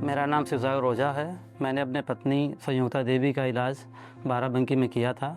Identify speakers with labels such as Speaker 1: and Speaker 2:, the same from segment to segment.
Speaker 1: मेरा नाम शिवसागर ओझा है। मैंने अपने पत्नी संयुक्ता देवी का इलाज बाराबंकी में किया था,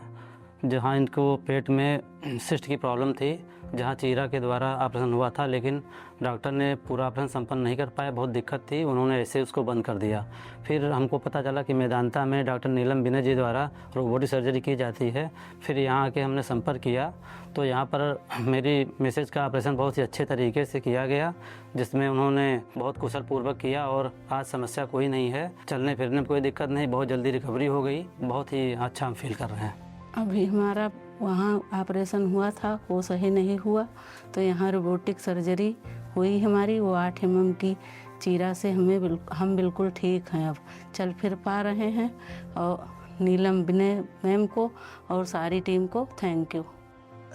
Speaker 1: जहां इनको पेट में सिस्ट की प्रॉब्लम थी, जहां चीरा के द्वारा ऑपरेशन हुआ था, लेकिन डॉक्टर ने पूरा ऑपरेशन संपन्न नहीं कर पाए। बहुत दिक्कत थी, उन्होंने ऐसे उसको बंद कर दिया। फिर हमको पता चला कि मेदांता में डॉक्टर नीलम बिने जी द्वारा रोबोटिक सर्जरी की जाती है। फिर यहाँ आके हमने संपर्क किया तो यहाँ पर मेरी मिसेज का ऑपरेशन बहुत ही अच्छे तरीके से किया गया, जिसमें उन्होंने बहुत कुशल पूर्वक किया और आज समस्या कोई नहीं है। चलने फिरने में कोई दिक्कत नहीं, बहुत जल्दी रिकवरी हो गई। बहुत ही अच्छा हम फील कर रहे हैं।
Speaker 2: अभी हमारा वहाँ ऑपरेशन हुआ था, वो सही नहीं हुआ, तो यहाँ रोबोटिक सर्जरी हुई हमारी। वो 8 mm की चीरा से हम बिल्कुल ठीक हैं, अब चल फिर पा रहे हैं। और नीलम बिने मैम को और सारी टीम को thank you.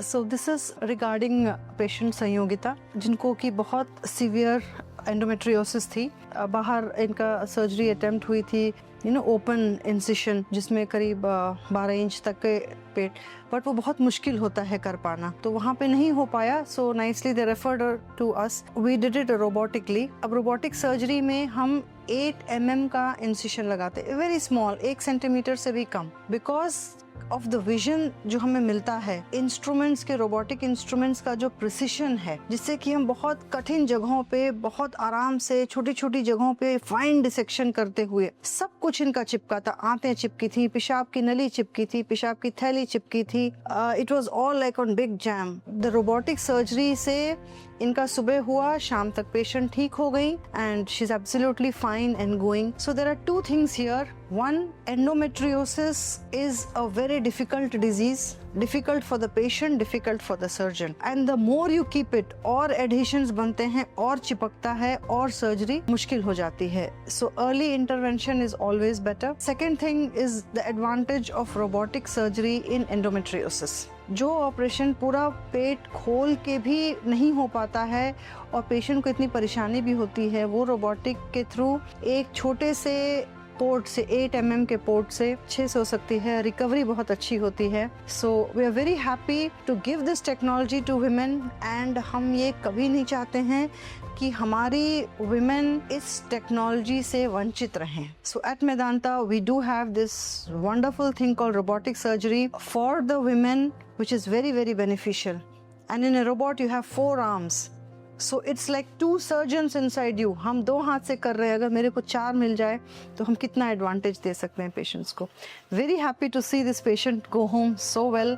Speaker 3: So this is regarding patient Sanyogita, जिनको कि बहुत सीवियर एंडोमेट्रियोसिस थी। बाहर इनका सर्जरी अटेम्प्ट हुई थी, ओपन इंसिशन, जिसमें करीब 12 इंच तक के पेट, बट वो बहुत मुश्किल होता है कर पाना, तो वहाँ पे नहीं हो पाया। So nicely they referred to us, we did it robotically. अब रोबोटिक सर्जरी में हम 8 mm का इंसिशन लगाते, वेरी स्मॉल, 1 सेंटीमीटर से भी कम, बिकॉज ऑफ द विजन जो हमें मिलता है इंस्ट्रूमेंट्स के, रोबोटिक इंस्ट्रूमेंट्स का जो प्रिसिशन है, जिससे कि हम बहुत कठिन जगहों पे बहुत आराम से छोटी छोटी जगहों पे फाइन डिसेक्शन करते हुए, सब कुछ इनका चिपका था। आंतें चिपकी थी, पेशाब की नली चिपकी थी, पेशाब की थैली चिपकी थी। It was all like on big jam. The robotic surgery से इनका सुबह हुआ, शाम तक पेशेंट ठीक हो गई and she is absolutely fine and going. So there are 2 things here. One, endometriosis is a very difficult disease, difficult for the patient, difficult for the surgeon, and the more you keep it, और adhesions बनते हैं, और चिपकता है, और surgery मुश्किल हो जाती है। So early intervention is always better. Second thing is the advantage of robotic surgery in endometriosis. जो ऑपरेशन पूरा पेट खोल के भी नहीं हो पाता है और पेशेंट को इतनी परेशानी भी होती है, वो रोबोटिक के थ्रू एक छोटे से पोर्ट से, 8 mm के पोर्ट से अच्छे से हो सकती है। रिकवरी बहुत अच्छी होती है। So we are very happy to give this technology to women, एंड हम ये कभी नहीं चाहते हैं कि हमारी वुमेन इस टेक्नोलॉजी से वंचित रहें। So at Medanta we do have this wonderful thing called robotic surgery for the women, which is very very beneficial. And in a robot you have 4 arms, so it's like 2 surgeons inside you. हम 2 हाथ से कर रहे हैं, अगर मेरे को 4 मिल जाए तो हम कितना एडवांटेज दे सकते हैं पेशेंट्स को। Very happy to see this patient go home so well.